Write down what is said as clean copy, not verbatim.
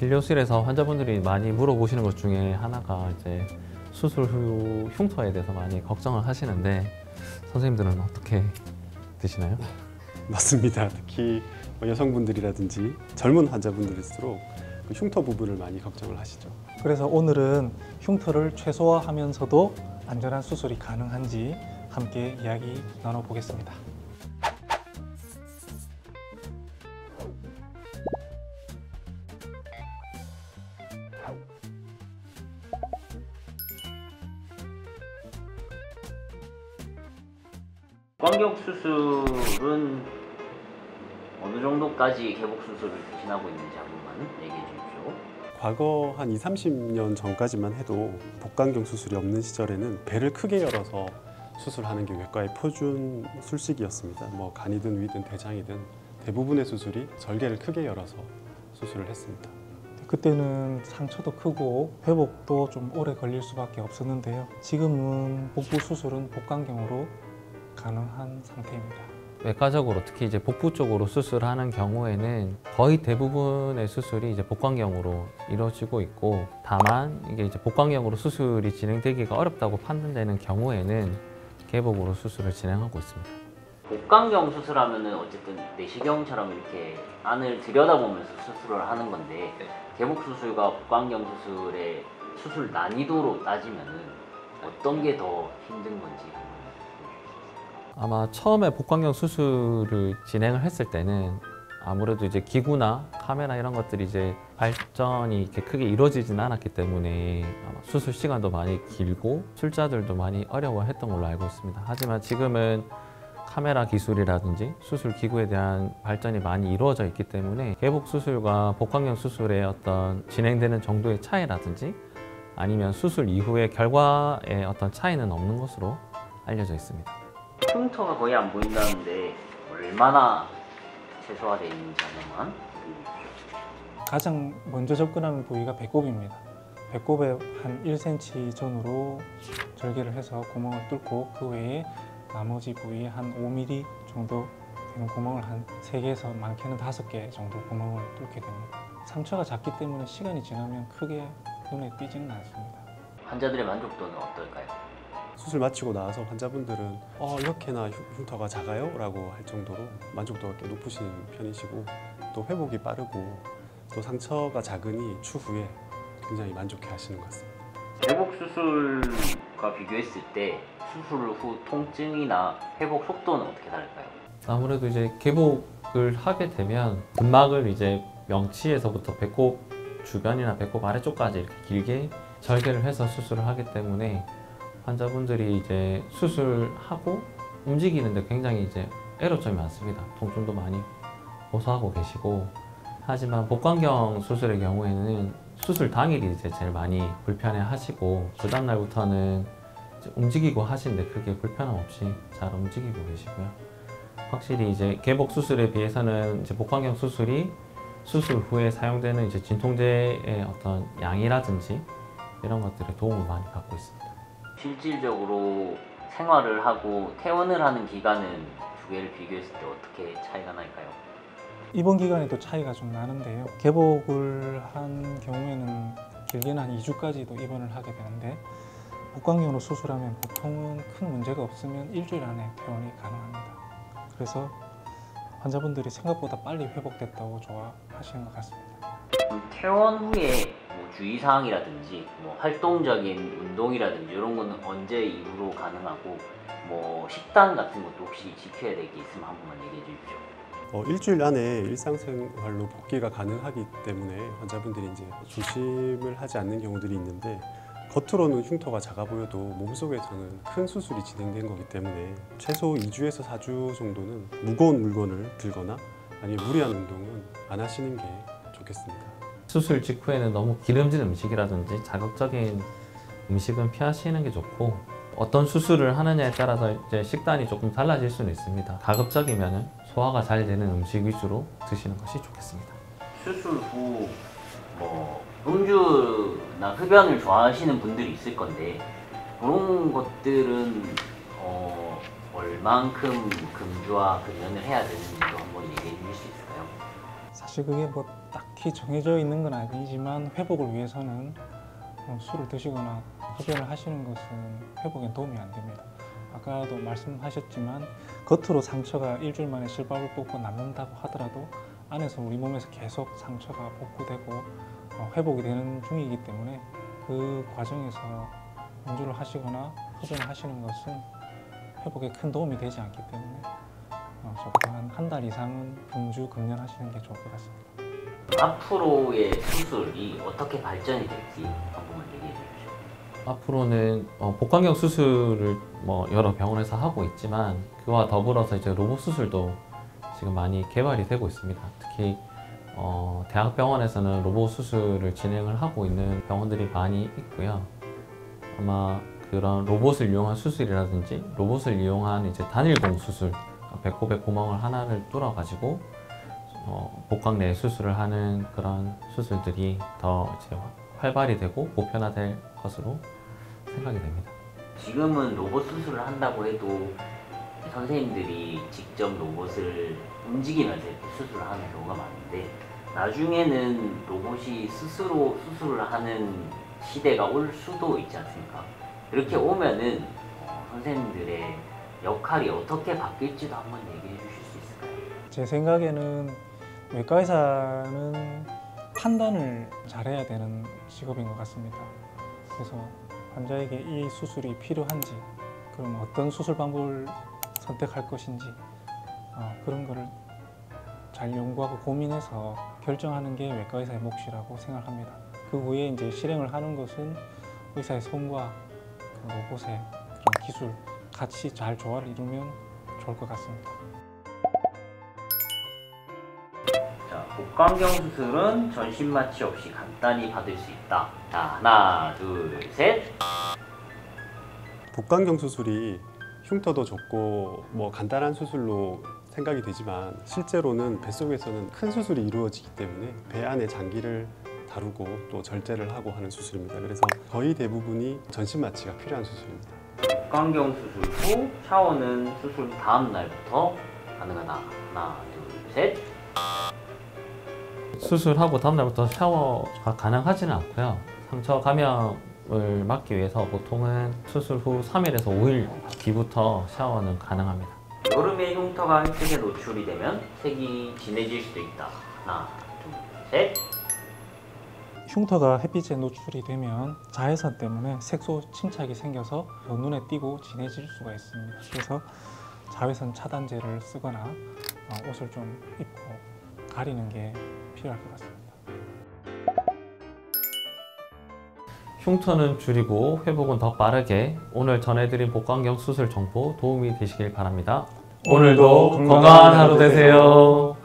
진료실에서 환자분들이 많이 물어보시는 것 중에 하나가 이제 수술 후 흉터에 대해서 많이 걱정을 하시는데 선생님들은 어떻게 드시나요? 맞습니다. 특히 여성분들이라든지 젊은 환자분들일수록 그 흉터 부분을 많이 걱정을 하시죠. 그래서 오늘은 흉터를 최소화하면서도 안전한 수술이 가능한지 함께 이야기 나눠보겠습니다. 복강경 수술은 어느 정도까지 개복 수술을 대신하고 있는지 한 번만 얘기해 주십시오. 과거 한 20, 30년 전까지만 해도 복강경 수술이 없는 시절에는 배를 크게 열어서 수술하는 게 외과의 표준 술식이었습니다. 뭐 간이든 위든 대장이든 대부분의 수술이 절개를 크게 열어서 수술을 했습니다. 그때는 상처도 크고 회복도 좀 오래 걸릴 수밖에 없었는데요. 지금은 복부 수술은 복강경으로 가능한 상태입니다. 외과적으로 특히 이제 복부 쪽으로 수술하는 경우에는 거의 대부분의 수술이 이제 복강경으로 이루어지고 있고, 다만 이게 이제 복강경으로 수술이 진행되기가 어렵다고 판단되는 경우에는 개복으로 수술을 진행하고 있습니다. 복강경 수술하면은 어쨌든 내시경처럼 이렇게 안을 들여다보면서 수술을 하는 건데 개복 수술과 복강경 수술의 수술 난이도로 따지면은 어떤 게 더 힘든 건지. 아마 처음에 복강경 수술을 진행을 했을 때는 아무래도 이제 기구나 카메라 이런 것들이 이제 발전이 이렇게 크게 이루어지진 않았기 때문에 아마 수술 시간도 많이 길고 출자들도 많이 어려워했던 걸로 알고 있습니다. 하지만 지금은 카메라 기술이라든지 수술 기구에 대한 발전이 많이 이루어져 있기 때문에 개복 수술과 복강경 수술의 어떤 진행되는 정도의 차이라든지 아니면 수술 이후의 결과의 어떤 차이는 없는 것으로 알려져 있습니다. 흉터가 거의 안 보인다는데 얼마나 최소화되어 있는지 하나만 보여주십시오. 가장 먼저 접근하는 부위가 배꼽입니다. 배꼽에 한 1cm 전후로 절개를 해서 구멍을 뚫고 그 외에 나머지 부위에 한 5mm 정도 되는 구멍을 한 3개에서 많게는 5개 정도 구멍을 뚫게 됩니다. 상처가 작기 때문에 시간이 지나면 크게 눈에 띄지는 않습니다. 환자들의 만족도는 어떨까요? 수술 마치고 나와서 환자분들은 이렇게나 흉터가 작아요? 라고 할 정도로 만족도가 꽤 높으신 편이시고, 또 회복이 빠르고 또 상처가 작으니 추후에 굉장히 만족해 하시는 것 같습니다. 개복 수술과 비교했을 때 수술 후 통증이나 회복 속도는 어떻게 다를까요? 아무래도 이제 개복을 하게 되면 근막을 이제 명치에서부터 배꼽 주변이나 배꼽 아래쪽까지 이렇게 길게 절개를 해서 수술을 하기 때문에 환자분들이 이제 수술하고 움직이는데 굉장히 이제 애로점이 많습니다. 통증도 많이 호소하고 계시고, 하지만 복강경 수술의 경우에는 수술 당일이 이제 제일 많이 불편해 하시고, 그 다음날부터는 움직이고 하시는데 크게 불편함 없이 잘 움직이고 계시고요. 확실히 이제 개복 수술에 비해서는 이제 복강경 수술이 수술 후에 사용되는 이제 진통제의 어떤 양이라든지 이런 것들에 도움을 많이 받고 있습니다. 실질적으로 생활을 하고 퇴원을 하는 기간은 두 개를 비교했을 때 어떻게 차이가 날까요? 입원 기간에도 차이가 좀 나는데요. 개복을 한 경우에는 길게는 한 2주까지도 입원을 하게 되는데, 복강경으로 수술하면 보통은 큰 문제가 없으면 일주일 안에 퇴원이 가능합니다. 그래서 환자분들이 생각보다 빨리 회복됐다고 좋아하시는 것 같습니다. 퇴원 후에 뭐 주의사항이라든지 뭐 활동적인 운동이라든지 이런 거는 언제 이후로 가능하고, 뭐 식단 같은 것도 혹시 지켜야 될 게 있으면 한 번만 얘기해 주십시오. 일주일 안에 일상생활로 복귀가 가능하기 때문에 환자분들이 이제 조심을 하지 않는 경우들이 있는데, 겉으로는 흉터가 작아 보여도 몸속에서는 큰 수술이 진행된 거기 때문에 최소 2주에서 4주 정도는 무거운 물건을 들거나 아니면 무리한 운동은 안 하시는 게 좋겠습니다. 수술 직후에는 너무 기름진 음식이라든지 자극적인 음식은 피하시는 게 좋고, 어떤 수술을 하느냐에 따라서 이제 식단이 조금 달라질 수는 있습니다. 가급적이면 소화가 잘 되는 음식 위주로 드시는 것이 좋겠습니다. 수술 후 뭐 음주나 흡연을 좋아하시는 분들이 있을 건데 그런 것들은 얼만큼 금주와 금연을 해야 되는지도 한번 얘기해 주실 수 있을까요? 사실 그게 뭐 딱히 딱히 정해져 있는 건 아니지만 회복을 위해서는 술을 드시거나 흡연을 하시는 것은 회복에 도움이 안 됩니다. 아까도 말씀하셨지만 겉으로 상처가 일주일 만에 실밥을 뽑고 남는다고 하더라도 안에서 우리 몸에서 계속 상처가 복구되고 회복이 되는 중이기 때문에 그 과정에서 음주를 하시거나 흡연을 하시는 것은 회복에 큰 도움이 되지 않기 때문에 적어도 한 달 이상은 금주 금연하시는 게 좋을 것 같습니다. 앞으로의 수술이 어떻게 발전이 될지 한 번만 얘기해 주십시오. 앞으로는 복강경 수술을 여러 병원에서 하고 있지만 그와 더불어서 이제 로봇 수술도 지금 많이 개발이 되고 있습니다. 특히 대학병원에서는 로봇 수술을 진행을 하고 있는 병원들이 많이 있고요. 아마 그런 로봇을 이용한 수술이라든지 로봇을 이용한 이제 단일공 수술, 배꼽에 구멍을 하나를 뚫어가지고 복강 내 수술을 하는 그런 수술들이 더 이제 활발히 되고 보편화될 것으로 생각이 됩니다. 지금은 로봇 수술을 한다고 해도 선생님들이 직접 로봇을 움직이면서 이렇게 수술을 하는 경우가 많은데 나중에는 로봇이 스스로 수술을 하는 시대가 올 수도 있지 않습니까? 이렇게 오면은 선생님들의 역할이 어떻게 바뀔지도 한번 얘기해 주실 수 있을까요? 제 생각에는 외과 의사는 판단을 잘해야 되는 직업인 것 같습니다. 그래서 환자에게 이 수술이 필요한지, 그럼 어떤 수술 방법을 선택할 것인지 그런 거를 잘 연구하고 고민해서 결정하는 게 외과 의사의 몫이라고 생각합니다. 그 후에 이제 실행을 하는 것은 의사의 손과 그 로봇의 그런 기술 같이 잘 조화를 이루면 좋을 것 같습니다. 자, 복강경 수술은 전신 마취 없이 간단히 받을 수 있다. 자, 하나, 둘, 셋. 복강경 수술이 흉터도 좁고 간단한 수술로 생각이 되지만 실제로는 뱃속에서는 큰 수술이 이루어지기 때문에 배 안의 장기를 다루고 또 절제를 하고 하는 수술입니다. 그래서 거의 대부분이 전신 마취가 필요한 수술입니다. 복강경 수술 후 샤워는 수술 다음 날부터 가능하다. 하나, 둘, 셋. 수술하고 다음 날부터 샤워가 가능하지는 않고요. 상처 감염을 막기 위해서 보통은 수술 후 3일에서 5일 뒤부터 샤워는 가능합니다. 여름에 흉터가 햇빛에 노출이 되면 색이 진해질 수도 있다. 하나, 둘, 셋. 흉터가 햇빛에 노출이 되면 자외선 때문에 색소 침착이 생겨서 눈에 띄고 진해질 수가 있습니다. 그래서 자외선 차단제를 쓰거나 옷을 좀 입고 가리는 게 필요할 것 같습니다. 흉터는 줄이고 회복은 더 빠르게 오늘 전해드린 복강경 수술 정보 도움이 되시길 바랍니다. 오늘도 건강한 하루 되세요.